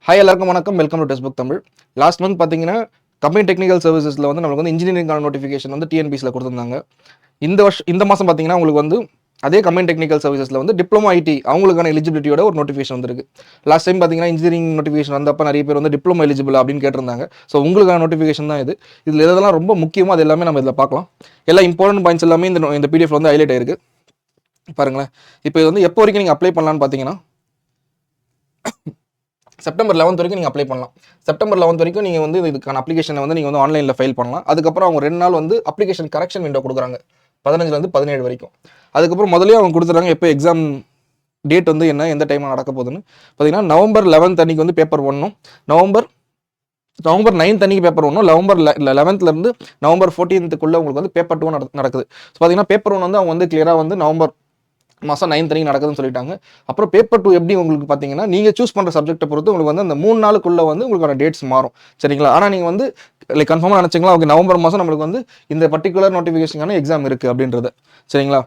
Hi எல்லாருக்கும் வணக்கம். Welcome to test book Tamil. Last month பார்த்தீங்கன்னா கம்பெனி டெக்னிக்கல் சர்வீசஸில் வந்து நம்மளுக்கு வந்து இன்ஜினியரிங்கான நோட்டிஃபிகேஷன் வந்து டிஎன்பிசியில் கொடுத்துருந்தாங்க. இந்த மாதம் பார்த்தீங்கன்னா உங்களுக்கு வந்து அதே கம்பெனி டெக்னிக்கல் சர்வீசஸில் வந்து டிப்ளமோ ஐடி அவங்களுக்கான எலிஜிபிலிட்டியோட ஒரு நோட்டிஃபிகேஷன் வந்துருக்கு. லாஸ்ட் டைம் பார்த்தீங்கன்னா இன்ஜினியரிங் நோட்டிஃபிகேஷன் வந்தப்போ நிறைய பேர் வந்து டிப்ளமோ எலிஜிபிள் அப்படின்னு கேட்டிருந்தாங்க. ஸோ உங்களுக்கான நோட்டிஃபிகேஷன் தான் இது. இதில் எதெல்லாம் ரொம்ப முக்கியமோ அது எல்லாமே நம்ம இதில் பார்க்கலாம். எல்லா இம்பார்ட்டன்ட் பாயிண்ட்ஸ் எல்லாமே இந்த பிடிஎஃப் வந்து ஹைலைட் ஆயிருக்கு பாருங்களேன். இப்போ இது வந்து எப்போ வரைக்கும் நீங்கள் அப்ளை பண்ணலான்னு பார்த்தீங்கன்னா செப்டம்பர் 11 வரைக்கும் நீங்கள் அப்ளை பண்ணலாம். செப்டம்பர் 11 வரைக்கும் நீங்கள் வந்து இதுக்கான அப்ளிகேஷனை வந்து நீங்கள் வந்து ஆன்லைனில் ஃபைல் பண்ணலாம். அதுக்கப்புறம் அவங்க 2 நாள் வந்து அப்ளிகேஷன் கரெக்ஷன் விண்டோ கொடுக்குறாங்க 15 17 வரைக்கும். அதுக்கப்புறம் முதலே அவங்க கொடுத்துறாங்க எப்போ எக்ஸாம் டேட் வந்து என்ன எந்த டைமில் நடக்க போகுதுன்னு பார்த்தீங்கன்னா நவம்பர் 11 அன்றைக்கி வந்து பேப்பர் 1, நவம்பர் 9 அன்றைக்கி பேப்பர் 1, நவம்பர் 11 நவம்பர் 14 உங்களுக்கு வந்து பேப்பர் 2 நடக்குது. ஸோ பார்த்தீங்கன்னா பேப்பர் 1 வந்து அவங்க வந்து கிளியராக வந்து நவம்பர் மாதம் 9 நடக்குதுன்னு சொல்லிட்டாங்க. அப்புறம் பேப்பர் 2 எப்படி உங்களுக்கு பார்த்தீங்கன்னா நீங்கள் சூஸ் பண்ணுற சப்ஜெக்ட்டை பொறுத்து உங்களுக்கு வந்து அந்த 3 நாளுக்குள்ளே வந்து உங்களுக்கான டேட்ஸ் மாறும். சரிங்களா? ஆனால் நீங்கள் வந்து கன்ஃபார்மாக நினச்சிங்களா ஓகே நவம்பர் மாதம் நம்மளுக்கு வந்து இந்த பர்டிகுலர் நோட்டிஃபிகேஷனுக்கான எக்ஸாம் இருக்குது அப்படின்றது. சரிங்களா?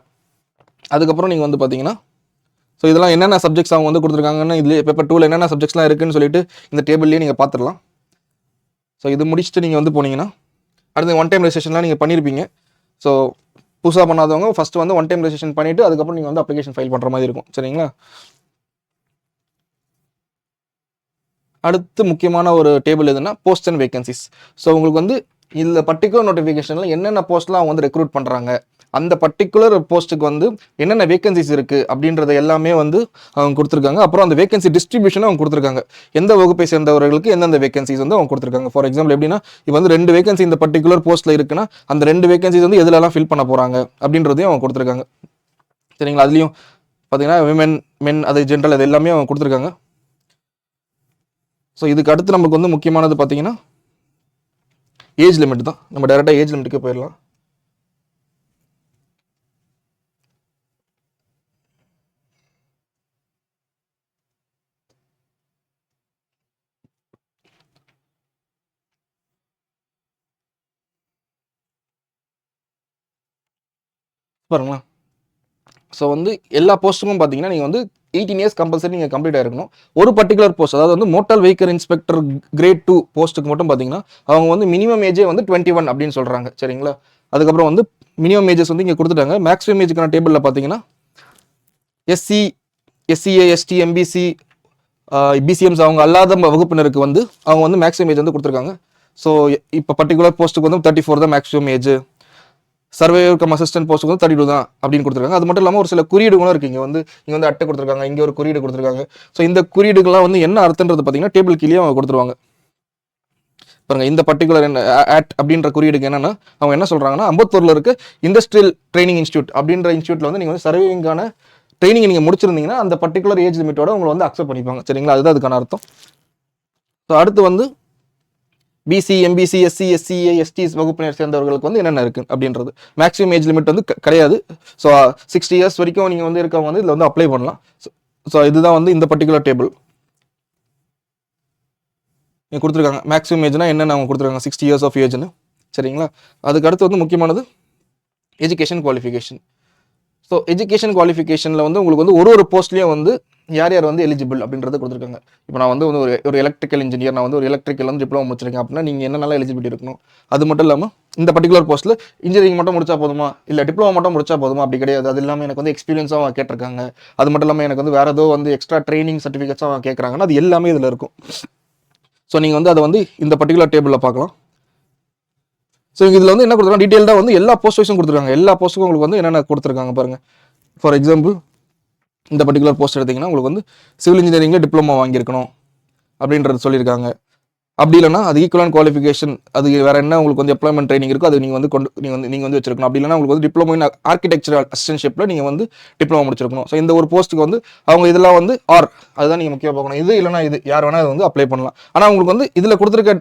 அதுக்கப்புறம் நீங்கள் வந்து பார்த்தீங்கன்னா ஸோ இதெல்லாம் என்னென்ன சப்ஜெக்ட்ஸ் அவங்க வந்து கொடுத்துருக்காங்கன்னு இதில் பேப்பர் 2ல் என்னென்ன சப்ஜெக்ட்ஸ்லாம் இருக்குன்னு சொல்லிட்டு இந்த டேபிள்லேயே நீங்கள் பார்த்துடலாம். ஸோ இது முடிச்சுட்டு நீங்கள் வந்து போனீங்கன்னா அடுத்து ஒன் டைம் ரெஜிஸ்ட்ரேஷன்லாம் நீங்கள் பண்ணியிருப்பீங்க. ஸோ புதுசாக பண்ணாதவங்க ஃபஸ்ட்டு வந்து ஒன் டைம் ரெஜிஸ்ட்ரேஷன் பண்ணிவிட்டு அதுக்கப்புறம் நீங்கள் வந்து அப்ளிகேஷன் ஃபைல் பண்ணுற மாதிரி இருக்கும். சரிங்களா? அடுத்து முக்கியமான ஒரு டேபிள் எதுனா போஸ்ட் அண்ட் வேகன்சிஸ். ஸோ உங்களுக்கு வந்து இந்த பர்டிகுலர் நோட்டிஃபிகேஷனில் என்னென்ன போஸ்ட்லாம் அவங்க வந்து ரெக்ரூட் பண்ணுறாங்க, அந்த பர்டிகுலர் போஸ்ட்டுக்கு வந்து என்னென்ன வேகன்சிஸ் இருக்குது அப்படின்றத எல்லாமே வந்து அவங்க கொடுத்துருக்காங்க. அப்புறம் அந்த வேகன்சி டிஸ்ட்ரிபியூஷனும் அவங்க கொடுத்துருக்காங்க. எந்த வகுப்பை சேர்ந்தவர்களுக்கு எந்தெந்த வேகன்சிஸ் வந்து அவங்க கொடுத்துருக்காங்க. ஃபார் எக்ஸாம்பிள் எப்படின்னா இப்போ வந்து 2 வேகன்சி இந்த பர்டிகுலர் போஸ்ட்டில் இருக்குன்னா அந்த 2 வேகன்சிஸ் வந்து எதுலலாம் ஃபில் பண்ண போகிறாங்க அப்படின்றதையும் அவங்க கொடுத்துருக்காங்க. சரிங்களா? அதுலேயும் பார்த்தீங்கன்னா விமென் மென் அது ஜென்ரல் அது எல்லாமே அவங்க கொடுத்துருக்காங்க. ஸோ இதுக்கு அடுத்து நமக்கு வந்து முக்கியமானது பார்த்தீங்கன்னா ஏஜ் லிமிட் தான். நம்ம டைரெக்டாக ஏஜ் லிமிட்டுக்கு போயிடலாம். பாருங்களா? ஸோ வந்து எல்லா போஸ்ட்டுக்கும் பார்த்தீங்கன்னா நீங்கள் வந்து 18 இயர்ஸ் கம்பல்சரி நீங்கள் கம்ப்ளீட் ஆகிருக்கணும். ஒரு பர்டிகுலர் போஸ்ட் அதாவது வந்து மோட்டார் வெஹிக்கல் இன்ஸ்பெக்டர் கிரேட் 2 போஸ்ட்டுக்கு மட்டும் பார்த்தீங்கன்னா அவங்க வந்து மினிமம் ஏஜே வந்து 21 அப்படின்னு சொல்கிறாங்க. சரிங்களா? அதுக்கப்புறம் வந்து மினிமம் ஏஜஸ் வந்து இங்கே கொடுத்துட்டாங்க. மேக்ஸிமம் ஏஜுக்கான டேபிளில் பார்த்தீங்கன்னா SC SCA ST MBC BCMs அவங்க அல்லாத வகுப்பினருக்கு வந்து அவங்க வந்து மேக்ஸிமம் ஏஜ் வந்து கொடுத்துருக்காங்க. ஸோ இப்போ பர்டிகுலர் போஸ்ட்டுக்கு வந்து 34 தான் maximum age. Surveyor come assistant போஸ்ட்டுக்கு வந்து 32 தான் அப்படின்னு கொடுத்துருக்காங்க. அது மட்டும் இல்லாமல் ஒரு சில குறியீடுகளும் இருக்குது. இங்கே வந்து அட்டை கொடுத்துருக்காங்க, இங்கே ஒரு குறியீடு கொடுத்துருக்காங்க. ஸோ இந்த குறியீடுகள்லாம் வந்து என்ன அர்த்தன்றது பார்த்தீங்கன்னா டேபிள் கீழே அவங்க கொடுத்துருவாங்க. பாருங்க இந்த பர்டிகுலர் ஆட் அப்படின்ற குறியீடுக்கு என்னன்னா அவங்க என்ன சொல்றாங்கன்னா அம்பத்தூர்ல இருக்க இண்டஸ்ட்ரியல் ட்ரைனிங் இன்ஸ்டியூட் அப்படின்ற இன்ஸ்டியூட்ல வந்து நீங்க வந்து சர்வேயிங்கான ட்ரைனிங் நீங்க முடிச்சிருந்தீங்கன்னா அந்த பர்டிகுலர் ஏஜ் லிமிட்டோட உங்களை வந்து அக்செப்ட் பண்ணிப்பாங்க. சரிங்களா? அதுதான் அதுக்கான அர்த்தம். ஸோ அடுத்து வந்து BC MBC SC SCA STs வகுப்பினர் சேர்ந்தவர்களுக்கு வந்து என்னென்ன இருக்குது அப்படின்றது மேக்ஸிமம் ஏஜ் லிமிட் வந்து கிடையாது. ஸோ 60 இயர்ஸ் வரைக்கும் நீங்கள் வந்து இருக்கவங்க வந்து இதில் வந்து அப்ளை பண்ணலாம். ஸோ இதுதான் வந்து இந்த பர்டிகுலர் டேபிள் நீங்கள் கொடுத்துருக்காங்க. மேக்ஸிமம் ஏஜ்னா என்னென்ன அவங்க கொடுத்துருக்காங்க 60 இயர்ஸ் ஆஃப் ஏஜ்னு. சரிங்களா? அதுக்கு அடுத்து வந்து முக்கியமானது எஜுகேஷன் குவாலிஃபிகேஷன். ஸோ எஜுகேஷன் குவாலிஃபிகேஷனில் வந்து உங்களுக்கு வந்து ஒரு போஸ்ட்லேயும் வந்து யார் யார் வந்து எலிஜிபிள் அப்படின்றத கொடுத்துருக்காங்க. இப்போ நான் வந்து ஒரு எலக்ட்ரிக்கல் இன்ஜினியர், நான் வந்து ஒரு எலக்ட்ரிக்கல் வந்து டிப்ளமோ முடிச்சிருக்கேன் அப்படின்னா நீங்கள் என்னென்ன எலிஜிபிலிட்டி இருக்கணும். அது மட்டும் இல்லாமல் இந்த பர்டிகுலர் போஸ்ட்டில் இன்ஜினியரிங் மட்டும் முடிச்சா போதுமா இல்லை டிப்ளமோ மட்டும் முடிச்சா போதுமா அப்படி கிடையாது. அது இல்லாமல் எனக்கு வந்து எக்ஸ்பீரியன்ஸாக கேட்டிருக்காங்க. அது மட்டும் இல்லாமல் எனக்கு வந்து வேறு ஏதோ வந்து எக்ஸ்ட்ரா ட்ரைனிங் சர்டிஃபிகேட்ஸாக கேட்குறாங்கன்னா அது எல்லாமே இதில் இருக்கும். ஸோ நீங்கள் வந்து அதை வந்து இந்த பர்டிகுலர் டேபிளில் பார்க்கலாம். ஸோ இதில் வந்து என்ன கொடுத்துருக்காங்க டீட்டெயில்டாக வந்து எல்லா போஸ்ட் வைஸும் கொடுத்துருக்காங்க. எல்லா போஸ்ட்டுக்கும் உங்களுக்கு வந்து என்னென்ன கொடுத்துருக்காங்க பாருங்கள். ஃபார் எக்ஸாம்பிள் இந்த பர்டிகுலர் போஸ்ட் எடுத்திங்கன்னா உங்களுக்கு வந்து சிவில் இன்ஜினியரிங்கில் டிப்ளமோ வாங்கியிருக்கணும் அப்படின்றது சொல்லியிருக்காங்க. அப்படி இல்லைனா அது ஈக்குவலன்ட் குவாலிஃபிகேஷன் அது வேறு என்ன உங்களுக்கு வந்து எம்ப்ளாய்மெண்ட் ட்ரைனிங் இருக்கோ அது நீங்கள் வந்து வச்சிருக்கணும். அப்படி இல்லைனா உங்களுக்கு வந்து டிப்ளமோ இன் ஆர்கிடெக்சரல் அசிஸ்டன்ஷிப்பில் நீங்கள் வந்து டிப்ளமோ முடிச்சிருக்கணும். ஸோ இந்த ஒரு போஸ்ட்டுக்கு வந்து அவங்க இதெல்லாம் வந்து அதுதான் நீங்கள் முக்கியமாக பார்க்கணும். இது இல்லைனா இது யார் வேணால் வந்து அப்ளை பண்ணலாம். ஆனால் உங்களுக்கு வந்து இதில் கொடுத்துருக்க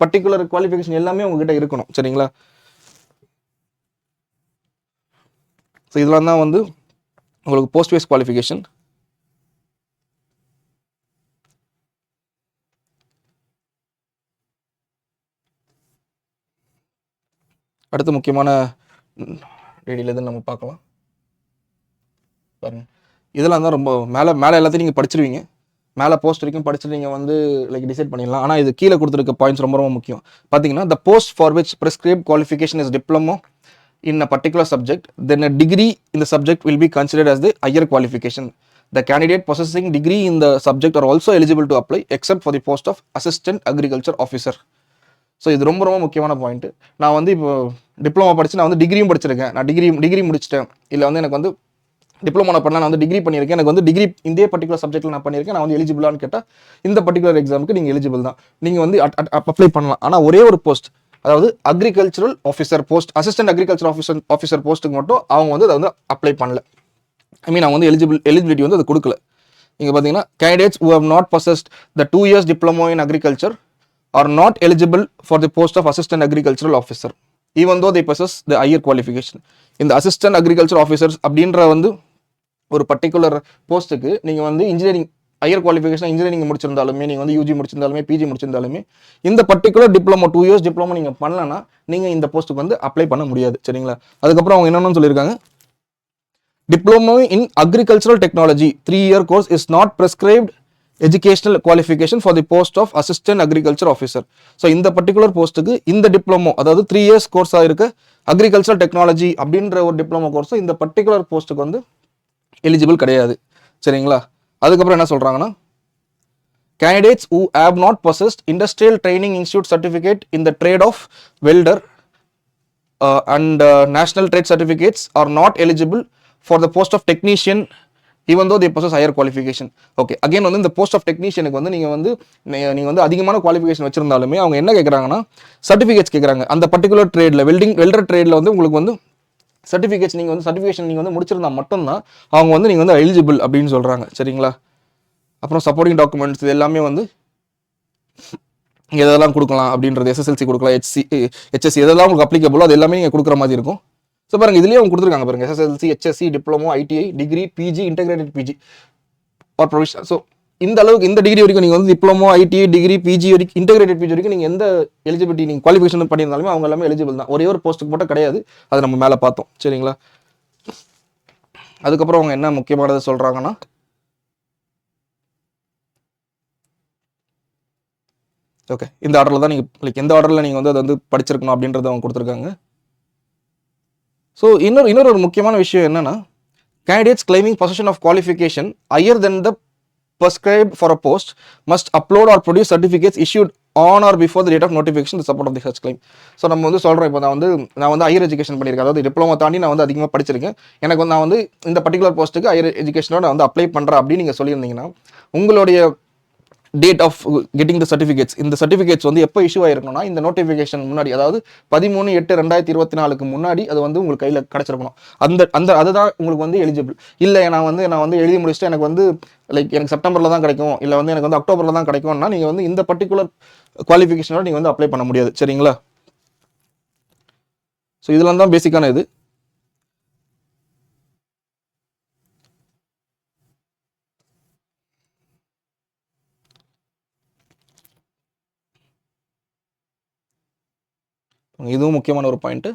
பர்டிகுலர் குவாலிஃபிகேஷன் எல்லாமே உங்ககிட்ட இருக்கணும். சரிங்களா? ஸோ இதெல்லாம் தான் வந்து உங்களுக்கு போஸ்ட் வைஸ் குவாலிஃபிகேஷன். அடுத்து முக்கியமான டீடைல் எதுன்னு நம்ம பார்க்கலாம். பாருங்க இதெல்லாம் தான் ரொம்ப மேலே எல்லாத்தையும் நீங்கள் படிச்சிருவீங்க. மேலே போஸ்ட் வரைக்கும் படிச்சுட்டு நீங்கள் வந்து லைக் டிசைட் பண்ணிடலாம். ஆனால் இது கீழே கொடுத்துருக்க பாயிண்ட்ஸ் ரொம்ப ரொம்ப முக்கியம். பார்த்தீங்கன்னா the post for which prescribed qualification is diploma in a particular subject, then a degree in the subject will be considered as the higher qualification. The candidate possessing degree in the subject are also eligible to apply except for the post of assistant agriculture officer. So இது ரொம்ப ரொம்ப முக்கியமான point. நான் வந்து இப்போ diploma படிச்சு நான் வந்து டிகிரியும் படிச்சிருக்கேன், நான் டிகிரி முடிச்சிட்டேன், இல்லை வந்து எனக்கு வந்து டிப்ளமோ நான் பண்ணலாம், நான் வந்து டிகிரி பண்ணியிருக்கேன், எனக்கு வந்து டிகிரி இந்த பர்டிகுலர் சப்ஜெக்ட்டில் நான் பண்ணியிருக்கேன், நான் வந்து எலிஜிபிளான்னு கேட்டால் இந்த பர்டிகுலர் எக்ஸாமுக்கு நீங்கள் எலிஜிபிள் தான், நீங்கள் வந்து அப்ளை பண்ணலாம். ஆனால் ஒரே ஒரு போஸ்ட், அதாவது agricultural officer post, assistant agriculture officer போஸ்ட்டுக்கு மட்டும் அவங்க வந்து அதை வந்து அப்ளை பண்ணல. ஐ மீன் அவங்க வந்து எலிஜிபிலிட்டி வந்து அது கொடுக்கல. இங்கே பார்த்தீங்கன்னா candidates who have not possessed the 2 years diploma in agriculture are not eligible for the post of assistant agricultural officer even though they possess the higher qualification. இந்த அசிஸ்டன்ட் அக்ரிகல்ச்சர் ஆஃபீஸர்ஸ் அப்படின்ற வந்து ஒரு particular போஸ்ட்டுக்கு நீங்கள் வந்து engineering higher qualification engineering முடிச்சிருந்தாலுமே, நீங்கள் வந்து UG முடிச்சிருந்தாலுமே, PG முடிச்சிருந்தாலுமே, இந்த பர்டிகுலர் டிப்ளமோ 2 years டிப்ளமோ நீங்கள் பண்ணலன்னா நீங்கள் இந்த போஸ்ட்டுக்கு வந்து அப்ளை பண்ண முடியாது. சரிங்களா? அதுக்கப்புறம் அவங்க என்னென்னு சொல்லியிருக்காங்க, diploma in agricultural technology 3 year course is not prescribed educational qualification for the post of assistant agriculture officer. So இந்த பர்டிகுலர் போஸ்ட்டுக்கு இந்த டிப்ளமோ, அதாவது 3 years கோர்ஸாக இருக்க அக்ரிகல்ச்சர் டெக்னாலஜி அப்படின்ற ஒரு டிப்ளமோ கோர்ஸும் இந்த பர்டிகுலர் போஸ்ட்டுக்கு வந்து எலிஜிபிள் கிடையாது. சரிங்களா? அதுக்கப்புறம் என்ன சொல்றாங்கன்னா, candidates who have not possessed industrial training institute certificate in the trade of welder and national trade certificates are not eligible for the post of technician even though they possess higher qualification. Okay, again வந்து இந்த post of டெக்னீஷியனுக்கு வந்து நீங்கள் வந்து அதிகமான qualification வச்சிருந்தாலுமே அவங்க என்ன கேட்குறாங்கன்னா, certificates கேட்குறாங்க. அந்த பர்டிகுலர் ட்ரேடில் வெல்டர் ட்ரேடில் வந்து உங்களுக்கு வந்து சர்டிஃபிகேட்ஸ் சர்டிஃபிகேஷன் நீங்கள் வந்து முடிச்சிருந்தா மட்டும்தான் அவங்க வந்து நீங்கள் வந்து எலிஜிபிள் அப்படின்னு சொல்கிறாங்க. சரிங்களா? அப்புறம் சப்போர்ட்டிங் டாக்குமெண்ட்ஸ் இது எல்லாமே வந்து எதெல்லாம் கொடுக்கலாம் அப்படின்றது, எஸ்எஸ்எல்சி கொடுக்கலாம், ஹெச்எஸ்சி எதெல்லாம் உங்களுக்கு அப்ளிகபிளோ அது எல்லாமே நீங்கள் கொடுக்குற மாதிரி இருக்கும். ஸோ பாருங்க, இதுலேயே அவங்க கொடுத்துருக்காங்க பாருங்க, SSLC, HSC, diploma, ITI, degree, PG, integrated PG or provisional. So இந்த அளவுக்கு இந்த டிகிரி வரைக்கும் நீங்கள் வந்து டிப்ளமோ, ஐடிஐ, டிகிரி, பிஜி வரைக்கும், இன்டெகிரேட்டட் பிஜி வரைக்கும் நீங்கள் எந்த எலிஜிபிலிட்டி நீங்கள் குவாலிஃபிகேஷன் பண்ணியிருந்தாலுமே அவங்க எல்லாமே எலிஜிபிள் தான். ஒரே ஒரு போஸ்ட்டுக்கு மட்டும் கிடையாது, அது நம்ம மேலே பார்த்தோம். சரிங்களா? அதுக்கப்புறம் அவங்க என்ன முக்கியமானது சொல்கிறாங்கன்னா, ஓகே, இந்த ஆர்டரில் தான் நீங்கள் லைக் எந்த ஆர்டரில் நீங்கள் வந்து அதை வந்து படிச்சிருக்கணும் அப்படின்றத அவங்க கொடுத்துருக்காங்க. ஸோ இன்னொரு ஒரு முக்கியமான விஷயம் என்னன்னா, candidates claiming position of qualification higher than the prescribed for a post must upload or produce certificates issued on or before the date of notification the support of the such claim. So நம்ம வந்து சொல்கிறோம், இப்போ நான் வந்து higher education பண்ணியிருக்கேன், அதாவது diploma தாண்டி நான் வந்து அதிகமாக படிச்சிருக்கேன், எனக்கு வந்து நான் வந்து இந்த பர்டிகுலர் போஸ்ட்டுக்கு ஹையர் எஜுகேஷனோட நான் வந்து அப்ளை பண்ணுறேன் அப்படின்னு நீங்கள் சொல்லியிருந்தீங்கன்னா, உங்களுடைய date of getting the certificates, இந்த சர்டிஃபிகேட்ஸ் வந்து எப்போ இஷ்யூ ஆயிருக்கணும்னா, இந்த நோட்டிஃபிகேஷன் முன்னாடி, அதாவது 13/8/2024 முன்னாடி அது வந்து உங்களுக்கு கையில் கிடச்சிருக்கணும். அதுதான் உங்களுக்கு வந்து எலிஜிபிள். இல்லை நான் வந்து எழுதி முடிச்சுட்டு எனக்கு வந்து லைக் எனக்கு செப்டம்பரில் தான் கிடைக்கும், இல்லை வந்து எனக்கு வந்து அக்டோபரில் தான் கிடைக்கும்னா நீங்கள் வந்து இந்த பர்டிகுலர் குவாலிஃபிகேஷனோட நீங்கள் வந்து அப்ளை பண்ண முடியாது. சரிங்களா? ஸோ இதெல்லாம் தான் பேசிக்கான இது. இதுவும் முக்கியமான ஒரு பாயிண்ட்டு.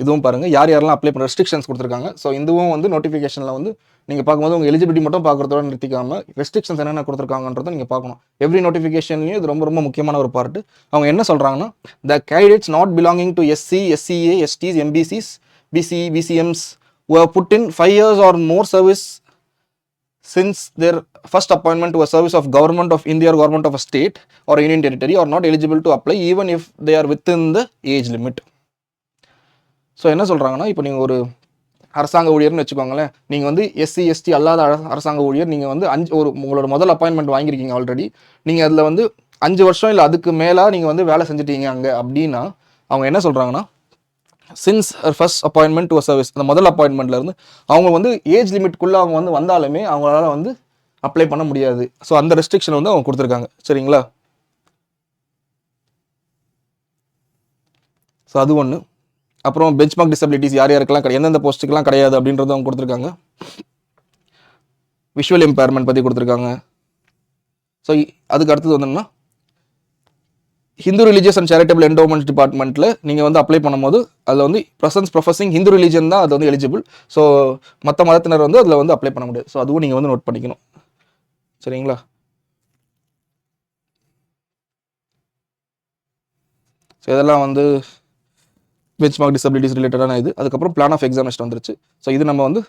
இதுவும் பாருங்கள், யாரெல்லாம் அப்ளை பண்ண ரெஸ்ட்ரிக்ஷன்ஸ் கொடுத்துருக்காங்க. ஸோ இதுவும் வந்து நோட்டிஃபிகேஷனில் வந்து நீங்கள் பார்க்கும்போது உங்கள் எலிஜிபிலிட்டி மட்டும் பார்க்குறதோட நிறுத்திக்காமல் ரெஸ்ட்ரிக்ஷன்ஸ் என்னென்ன கொடுத்துருக்காங்கன்றதை நீங்கள் பார்க்கணும். எவ்ரி நோட்டிஃபிகேஷன்லையும் இது ரொம்ப ரொம்ப முக்கியமான ஒரு பார்ட்டு. அவங்க என்ன சொல்கிறாங்கன்னா, the candidates not belonging to SC, SCA, STs, MBCs, BC, BCMs who have put in 5 years or more service since their first appointment to a service of government of India or government of a state or union territory are not eligible to apply even if they are within the age limit. So என்ன சொல்கிறாங்கன்னா, இப்போ நீங்கள் ஒரு அரசாங்க ஊழியர்னு வச்சுக்கோங்களேன், நீங்கள் வந்து SC, ST அல்லாத அரசாங்க ஊழியர், நீங்கள் வந்து உங்களோட முதல் அப்பாயின்மெண்ட் வாங்கியிருக்கீங்க ஆல்ரெடி, நீங்கள் அதில் வந்து 5 வருஷம் இல்லை அதுக்கு மேலே நீங்கள் வந்து வேலை செஞ்சுட்டீங்க அங்கே அப்படின்னா, அவங்க என்ன சொல்கிறாங்கன்னா, since first appointment to a service, அந்த முதல் அப்பாயின்மெண்ட்லேருந்து அவங்க வந்து ஏஜ் லிமிட்குள்ளே அவங்க வந்து வந்தாலுமே அவங்களால வந்து அப்ளை பண்ண முடியாது. ஸோ அந்த ரெஸ்ட்ரிக்ஷன் வந்து அவங்க கொடுத்துருக்காங்க. சரிங்களா? ஸோ அது ஒன்று. அப்புறம் பெஞ்ச்மார்க் டிசபிலிட்டிஸ் யாருக்கெல்லாம் கிடையாது, எந்தெந்த போஸ்ட்டுக்கெல்லாம் கிடையாது அப்படின்றத அவங்க கொடுத்துருக்காங்க. விஷுவல் இம்பேர்மெண்ட் பற்றி கொடுத்துருக்காங்க. ஸோ அதுக்கு அடுத்தது வந்தோம்னா, Hindu religious and charitable endowment டிபார்ட்மெண்ட்டில் நீங்கள் வந்து அப்ளை பண்ணும்போது அதில் வந்து ப்ரொஃபஸிங் ஹிந்து ரிலீஜன் தான் அது வந்து எலிஜிபிள். ஸோ மற்ற மதத்தினர் வந்து அதில் வந்து அப்ளை பண்ண முடியாது. ஸோ அதுவும் நீங்கள் வந்து நோட் பண்ணிக்கணும். சரிங்களா? இதெல்லாம் வந்து பெஞ்ச்மார்க் டிசபிலிட்டிஸ் ரிலேட்டடான இது. அதுக்கப்புறம் பிளான் ஆஃப் எக்ஸாமினேஷன் வந்துருச்சு. ஸோ இது நம்ம வந்து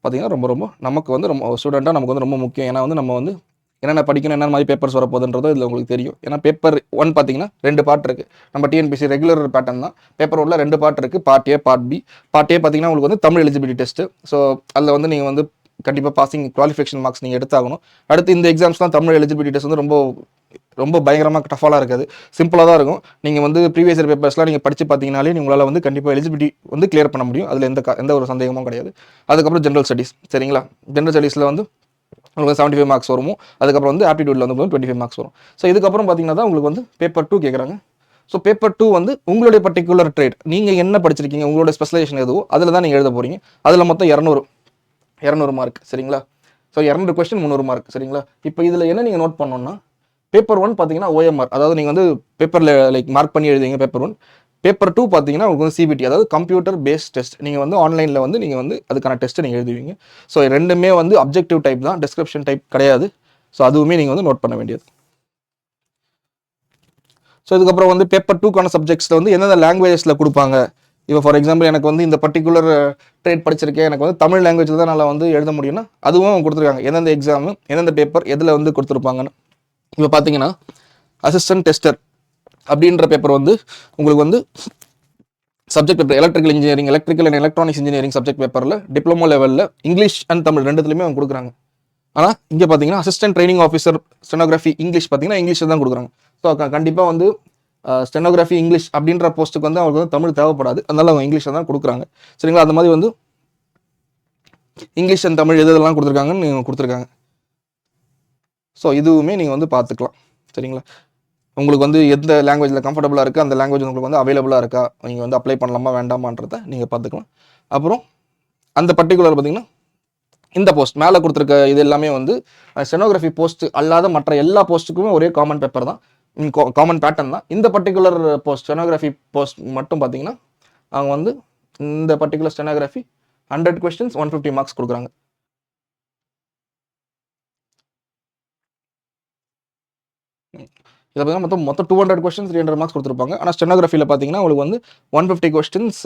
பார்த்தீங்கன்னா ரொம்ப நமக்கு வந்து ரொம்ப ஸ்டூடெண்ட்டாக நமக்கு வந்து ரொம்ப முக்கியம். ஏன்னா வந்து நம்ம வந்து என்னென்ன படிக்கணும், என்னென்ன மாதிரி பேப்பர்ஸ் வரப்போகுதுன்றதோ இதில் உங்களுக்கு தெரியும். ஏன்னா பேப்பர் 1 பார்த்தீங்கன்னா 2 பார்ட் இருக்குது. நம்ம டிஎன்பிசி ரெகுலர் பேட்டர்ன் தான். பேப்பர் 1ல 2 பார்ட் இருக்குது. Part A, part B. Part A பார்த்தீங்கன்னா உங்களுக்கு வந்து தமிழ் எலிஜிபிலிட்டி டெஸ்ட்டு. ஸோ அதில் வந்து நீங்கள் வந்து கண்டிப்பாக பாசிங் குவாலிஃபிகேஷன் மார்க்ஸ் நீங்கள் எடுத்தாகணும். அடுத்து இந்த எக்ஸாம்ஸ்லாம் தமிழ் எலிஜிபிலிட்டி டெஸ்ட் வந்து ரொம்ப பயங்கரமாக டஃபாலாம் இருக்காது, சிம்பிளாக தான் இருக்கும். நீங்கள் வந்து ப்ரீவியஸ் இயர் பேப்பர்ஸ்லாம் நீங்கள் படித்து பார்த்தீங்கனாலே உங்களால் வந்து கண்டிப்பாக எலிஜிபிலிட்டி வந்து கிளியர் பண்ண முடியும். அதில் எந்த ஒரு சந்தேகமும் கிடையாது. அதுக்கப்புறம் ஜென்ரல் ஸ்டடீஸ், சரிங்களா? ஜென்ரல் ஸ்டடீஸில் வந்து உங்களுக்கு 75 மார்க்ஸ் வரும். அதுக்கப்புறம் வந்து ஆப்டிடியூடில் வந்து 25 மார்க்ஸ் வரும். ஸோ இதுக்கப்புறம் பார்த்தீங்கன்னா தான் உங்களுக்கு வந்து பேப்பர் 2 கேட்குறாங்க. ஸோ பேப்பர் 2 வந்து உங்களுடைய பர்டிகுலர் ட்ரேட், நீங்கள் என்ன படிச்சிருக்கீங்க, உங்களோட ஸ்பெஷலைசேஷன் எதுவோ அதில் தான் நீங்கள் எழுத போகிறீங்க. அதில் மொத்தம் 200 மார்க், சரிங்களா? ஸோ 200 கொஸ்டின் 300 மார்க், சரிங்களா? இப்போ இதில் என்ன நீங்கள் நோட் பண்ணணும்னா, பேப்பர் 1 பார்த்தீங்கன்னா OMR, அதாவது நீங்கள் வந்து பேப்பரில் லைக் மார்க் பண்ணி எழுதுவீங்க பேப்பர் 1. பேப்பர் 2 பார்த்தீங்கன்னா உங்களுக்கு வந்து CBT, அதாவது கம்ப்யூட்டர் பேஸ்ட் டெஸ்ட். நீங்கள் வந்து ஆன்லைனில் வந்து நீங்கள் வந்து அதுக்கான டெஸ்ட்டை நீங்கள் எழுதுவீங்க. ஸோ ரெண்டுமே வந்து அப்ஜெக்டிவ் டைப் தான், டிஸ்கிரிப்ஷன் டைப் கிடையாது. ஸோ அதுவுமே நீங்கள் வந்து நோட் பண்ண வேண்டியது. ஸோ இதுக்கப்புறம் வந்து பேப்பர் 2க்கான சப்ஜெக்ட்ஸில் வந்து எந்தெந்த லாங்குவேஜஸில் கொடுப்பாங்க. இப்போ ஃபார் எக்ஸாம்பிள் எனக்கு வந்து இந்த பர்டிகுலர் ட்ரேட் படிச்சிருக்கேன், எனக்கு வந்து தமிழ் லாங்குவேஜில் தான் நல்லா வந்து எழுத முடியும்னா அதுவும் கொடுத்துருக்காங்க. எந்தெந்த எக்ஸாமு, எந்தெந்த பேப்பர் எதில் வந்து கொடுத்துருப்பாங்கன்னு. இப்போ பார்த்தீங்கன்னா அசிஸ்டன்ட் டெஸ்டர் அப்படின்ற பேப்பர் வந்து உங்களுக்கு வந்து subject paper electrical and electronics engineering subject பேப்பரில் டிப்ளமோ லெவலில் இங்கிலீஷ் அண்ட் தமிழ் ரெண்டுத்துலையுமே அவங்க கொடுக்குறாங்க. ஆனால் இங்கே பார்த்தீங்கன்னா assistant training officer stenography English பார்த்தீங்கன்னா இங்கிலீஷில் தான் கொடுக்குறாங்க. ஸோ கண்டிப்பாக வந்து ஸ்டெனோகிராஃபி இங்கிலீஷ் அப்படின்ற போஸ்ட்டுக்கு வந்து அவங்களுக்கு வந்து தமிழ் தேவைப்படாது, அதனால அவங்க இங்கிலீஷில் தான் கொடுக்குறாங்க, சரிங்களா? அந்த மாதிரி வந்து இங்கிலீஷ் அண்ட் தமிழ் எதெல்லாம் கொடுத்துருக்காங்கன்னு கொடுத்துருக்காங்க. ஸோ இதுவுமே நீங்கள் வந்து பார்த்துக்கலாம், சரிங்களா? உங்களுக்கு வந்து எந்த லாங்குவேஜில் கம்ஃபர்டபுளாக இருக்குது, அந்த லாங்குவேஜ் உங்களுக்கு வந்து அவைலபிளாக இருக்கா, நீங்கள் வந்து அப்ளை பண்ணலாமா வேண்டாமான்றதை நீங்கள் பார்த்துக்கலாம். அப்புறம் அந்த பர்டிகுலர் பார்த்தீங்கன்னா இந்த போஸ்ட் மேலே கொடுத்துருக்க இது எல்லாமே வந்து ஸ்டெனோகிராஃபி போஸ்ட் அல்லாத மற்ற எல்லா போஸ்ட்டுக்குமே ஒரே காமன் பேப்பர் தான், காமன் பேட்டர்ன் தான். இந்த பர்டிகுலர் போஸ்ட் ஸ்டெனோகிராஃபி போஸ்ட் மட்டும் பார்த்தீங்கன்னா அவங்க வந்து இந்த பர்டிகுலர் ஸ்டெனோகிராஃபி 100 கொஸ்டின்ஸ் 150 மார்க்ஸ் கொடுக்குறாங்க. இதை பார்த்தீங்கன்னா மொத்தம் 200 கொஸ்டின்ஸ் 300 மார்க்ஸ் கொடுத்துருப்பாங்க. ஆனால் ஸ்டெனோகிராஃபியில் பார்த்தீங்கன்னா உங்களுக்கு வந்து 150 கொஸ்டின்ஸ்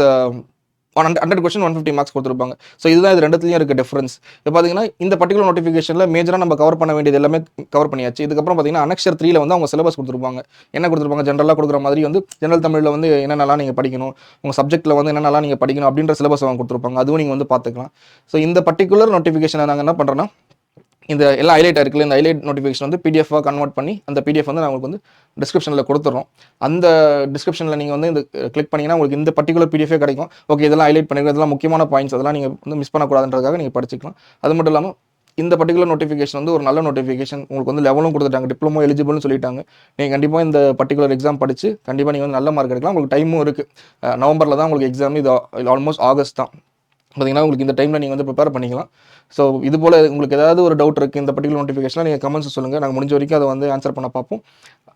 100 கொஸ்டின் 150 மார்க்ஸ் கொடுத்துருப்பாங்க. ஸோ இதுதான் இது ரெண்டுத்துலையும் இருக்க டிஃபரன்ஸ். இப்போ பார்த்தீங்கன்னா இந்த பர்டிகுலர் நோட்டிஃபிகேஷனில் மேஜராக நம்ம கவர் பண்ண வேண்டியது எல்லாமே கவர் பண்ணியாச்சு. இதுக்கப்புறம் பார்த்தீங்கன்னா அனெக்சர் 3ல வந்து அவங்க சிலபஸ் கொடுத்துருப்பாங்க. என்ன கொடுத்துருப்பாங்க, ஜென்ரலாக கொடுக்குற மாதிரி வந்து ஜென்ரல் தமிழில் வந்து என்னென்னலாம் நீங்கள் படிக்கணும், உங்கள் சப்ஜெக்ட்டில் வந்து என்னென்னலாம் நீங்கள் படிக்கணும் அப்படின்ற சிலபஸ் அவங்க கொடுத்துருப்பாங்க. அதுவும் நீங்கள் வந்து பார்த்துக்கலாம். ஸோ இந்த பர்டிகுலர் நோட்டிஃபிகேஷனை நாங்கள் என்ன பண்ணுறோன்னா, இந்த எல்லாம் ஹைலைட் இருக்குல்ல, இந்த ஹைலைட் நோட்டிஃபிகேஷன் வந்து பிடிஎஃபாக கன்வெர்ட் பண்ணி அந்த பிடிஎஃப் வந்து நான் உங்களுக்கு வந்து டிஸ்கிரிப்ஷனில் கொடுத்துட்றோம். அந்த டிஸ்கிரிப்ஷனில் நீங்கள் வந்து இந்த கிளிக் பண்ணிங்கன்னா உங்களுக்கு இந்த பர்டிகுலர் பிடிஎஃபே கிடைக்கும். ஓகே, இதெல்லாம் ஹைலைட் பண்ணிருக்கோம், இதெல்லாம் முக்கியமான பாயிண்ட்ஸ், அதெல்லாம் நீங்கள் வந்து மிஸ் பண்ணக்கூடாதுன்றதுக்காக நீங்கள் படிச்சிக்கலாம். அது மட்டும் இல்லாமல் இந்த பர்டிகுலர் நோட்டிஃபிகேஷன் வந்து ஒரு நல்ல நோட்டிஃபிகேஷன். உங்களுக்கு வந்து லெவலும் கொடுத்துட்டாங்க, டிப்ளமோ எலிஜிபிள்னு சொல்லிட்டாங்க. நீங்கள் கண்டிப்பாக இந்த பர்டிகுலர் எக்ஸாம் படித்து கண்டிப்பாக நீங்கள் வந்து நல்ல மார்க் எடுக்கலாம். உங்களுக்கு டைமும் இருக்குது. நவம்பரில் தான் உங்களுக்கு எக்ஸாம், இது ஆல்மோஸ்ட் ஆகஸ்ட் தான். பார்த்தீங்கன்னா உங்களுக்கு இந்த டைமில் நீங்கள் வந்து ப்ரிப்பேர் பண்ணிக்கலாம். ஸோ இது போல் உங்களுக்கு ஏதாவது ஒரு டவுட் இருக்குது இந்த பர்டிகுலர் நோட்டிஃபிகேஷனில் நீங்கள் கமெண்ட்ஸ் சொல்லுங்கள், நாங்கள் முடிஞ்ச வரைக்கும் அதை வந்து ஆன்சர் பண்ண பார்ப்போம்.